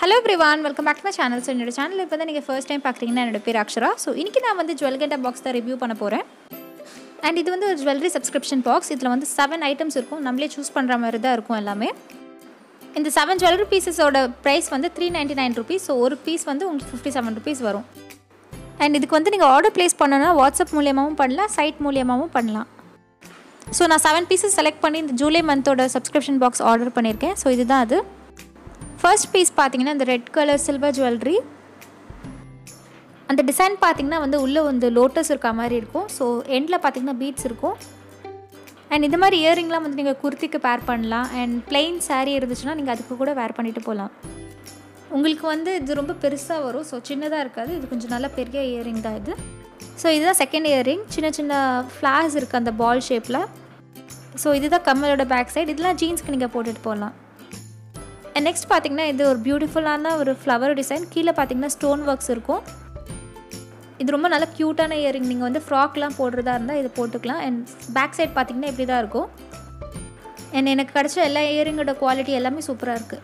Hello everyone, welcome back to my channel. So in this channel if you first time பார்க்கறீங்கன்னா என்னோட பேர் Akshara. So இன்னைக்கு நான் வந்து Jewelegant box தான் review பண்ண போறேன். And இது வந்து ஒரு jewelry subscription box. இதுல வந்து 7 items இருக்கும். நம்மளே चूஸ் பண்ற மாதிரி தான் இருக்கும் எல்லாமே. இந்த 7 jewelry pieces ஓட price வந்து 399 rupees. So ஒரு piece வந்து உங்களுக்கு 57 rupees வரும். And இதுக்கு வந்து நீங்க ஆர்டர் place பண்ணனும்னா WhatsApp மூலமாவும் பண்ணலாம், சைட் மூலமாவும் பண்ணலாம். So நான் 7 pieces செலக்ட் பண்ணி இந்த ஜூலை மந்தோட subscription box ஆர்டர் பண்ணிருக்கேன். So இதுதான் அது. First piece பாத்தீங்கன்னா இந்த ரெட் கலர் சில்வர் ஜுவல்லரி. அந்த டிசைன் பாத்தீங்கன்னா வந்து உள்ள வந்து லோட்டஸ் இருக்க மாதிரி இருக்கும். சோ எண்ட்ல பாத்தீங்கன்னா பீட்ஸ் இருக்கும். and இந்த மாதிரி இயரிங்லாம் வந்து நீங்க குர்த்திக்கு பேர் பண்ணலாம். and plain saree இருந்துச்சுனா நீங்க அதுக்கு கூட வேர் பண்ணிட்டு போலாம். உங்களுக்கு வந்து இது ரொம்ப பெருசா வரும். சோ சின்னதா இருக்காது. இது கொஞ்சம் நல்ல பெரிய இயரிங் தான் இது. சோ இதுதான் செகண்ட் இயரிங். சின்ன சின்ன ஃப்ளார்ஸ் இருக்கு அந்த பால் ஷேப்ல. சோ இதுதான் கம்மலோட பேக் சைடு. இதெல்லாம் ஜீன்ஸ்க்கு நீங்க போட்டுட்டு போலாம். And next பாத்தீங்கன்னா இது ஒரு பியூட்டிஃபுல்லான ஒரு ஃப்ளவர் டிசைன். கீழ பாத்தீங்கன்னா ஸ்டோன் வர்க்ஸ் இருக்கும். இது ரொம்ப நல்ல கியூட்டான இயரிங். நீங்க வந்து ஃப்ராக்லாம் போடுறதா இருந்தா இது போட்டுக்கலாம். and பேக் சைடு பாத்தீங்கன்னா இப்படி தான் இருக்கும். and எனக்கு கிடைச்ச எல்லா இயரிங்கோட குவாலிட்டி எல்லாமே சூப்பரா இருக்கு.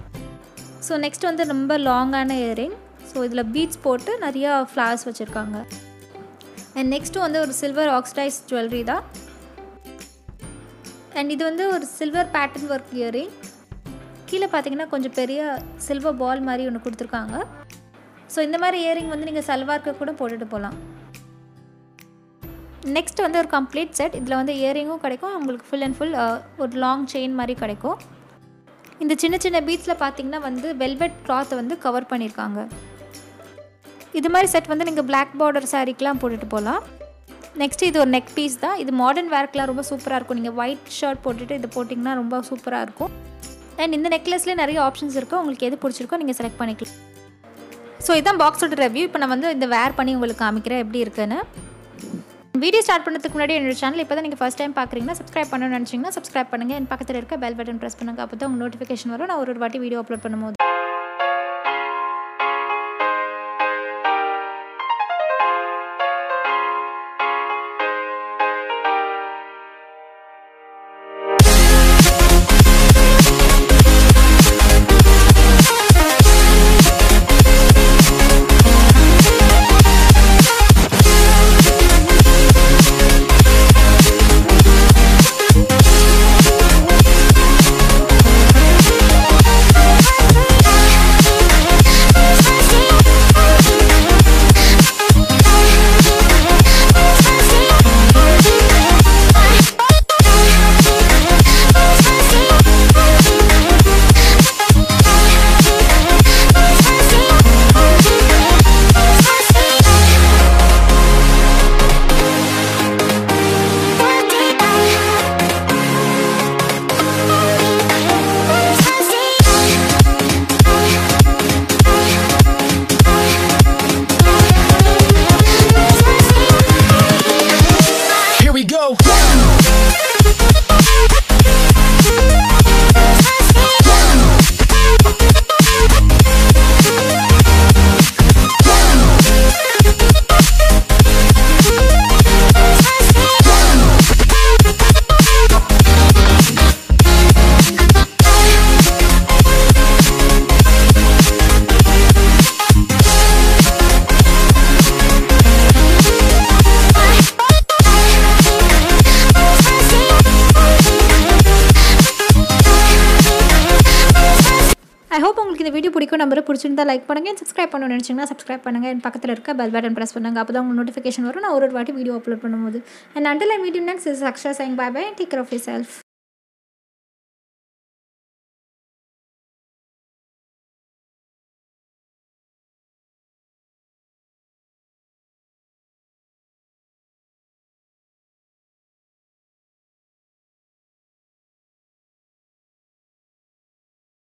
சோ நெக்ஸ்ட் வந்து ரொம்ப லாங்கான இயரிங். சோ இதுல பீட்ஸ் போட்டு நிறைய ஃப்ளவர்ஸ் வச்சிருக்காங்க. and நெக்ஸ்ட் வந்து ஒரு சில்வர் ஆக்சைடைஸ் ஜுவல்லரி தான். and இது வந்து ஒரு சில்வர் பேட்டர்ன் வர்க் இயரிங். கீழ பாத்தீங்கன்னா கொஞ்சம் பெரிய சில்வர் பால் மாதிரி ஒன்னு கொடுத்திருக்காங்க. சோ இந்த மாதிரி இயரிங் வந்து நீங்க சல்வார்க்கு கூட போட்டுட்டு போலாம். நெக்ஸ்ட் வந்து ஒரு கம்ப்ளீட் செட். இதுல வந்து இயரிங்கும் கிடைக்கும். உங்களுக்கு full and full ஒரு லாங் செயின் மாதிரி கிடைக்கும். இந்த சின்ன சின்ன பீட்ஸ்ல பாத்தீங்கன்னா வந்து velvet cloth வந்து கவர் பண்ணிருக்காங்க. இது மாதிரி செட் வந்து நீங்க black border சாரிக்குலாம் போட்டுட்டு போலாம். நெக்ஸ்ட் இது ஒரு neck piece தான். இது மாடர்ன் வேர்க்குலாம் ரொம்ப சூப்பரா இருக்கும். நீங்க ஒயிட் ஷர்ட் போட்டுட்டு இது போடிங்கனா ரொம்ப சூப்பரா இருக்கும். and இந்த நெக்லஸ்ல நிறைய ஆப்ஷன்ஸ் இருக்கு. உங்களுக்கு எது பிடிச்சிருக்கோ நீங்க செலக்ட் பண்ணிக்கலாம். சோ இதான் பாக்ஸோட ரிவ்யூ. இப்போ நான் வந்து இந்த வேர் பண்ணி உங்களுக்கு காமிக்கிறேன் எப்படி இருக்குன்னு. வீடியோ ஸ்டார்ட் பண்ணதுக்கு முன்னாடி என்னோட சேனல் இப்போதான் நீங்க ஃபர்ஸ்ட் டைம் பார்க்கறீங்கன்னா சப்ஸ்கிரைப் பண்ணனும்னு நினைச்சீங்கன்னா சப்ஸ்கிரைப் பண்ணுங்க. and பக்கத்துல இருக்க பெல் பட்டன் பிரஸ் பண்ணுங்க. அப்பதான் உங்களுக்கு நோட்டிஃபிகேஷன் வரும் நான் ஒரு வாட்டி வீடியோ அப்லோட் பண்ணும்போது. I hope உங்களுக்கு இந்த வீடியோ பிடிக்கும். நம்பரை பிடிச்சிருந்தா லைக் பண்ணுங்க. சப்ஸ்கிரைப் பண்ணணும்னு நினைச்சீங்கன்னா சப்ஸ்கிரைப் பண்ணுங்க. and பக்கத்துல இருக்க பெல் பட்டன் பிரஸ் பண்ணுங்க. அப்பதான் உங்களுக்கு நோட்டிஃபிகேஷன் வரும் நான் ஒரு வாட்டி வீடியோ அப்லோட் பண்ணும்போது. and until I meet you next, this is Akshara saying bye bye and take care of yourself.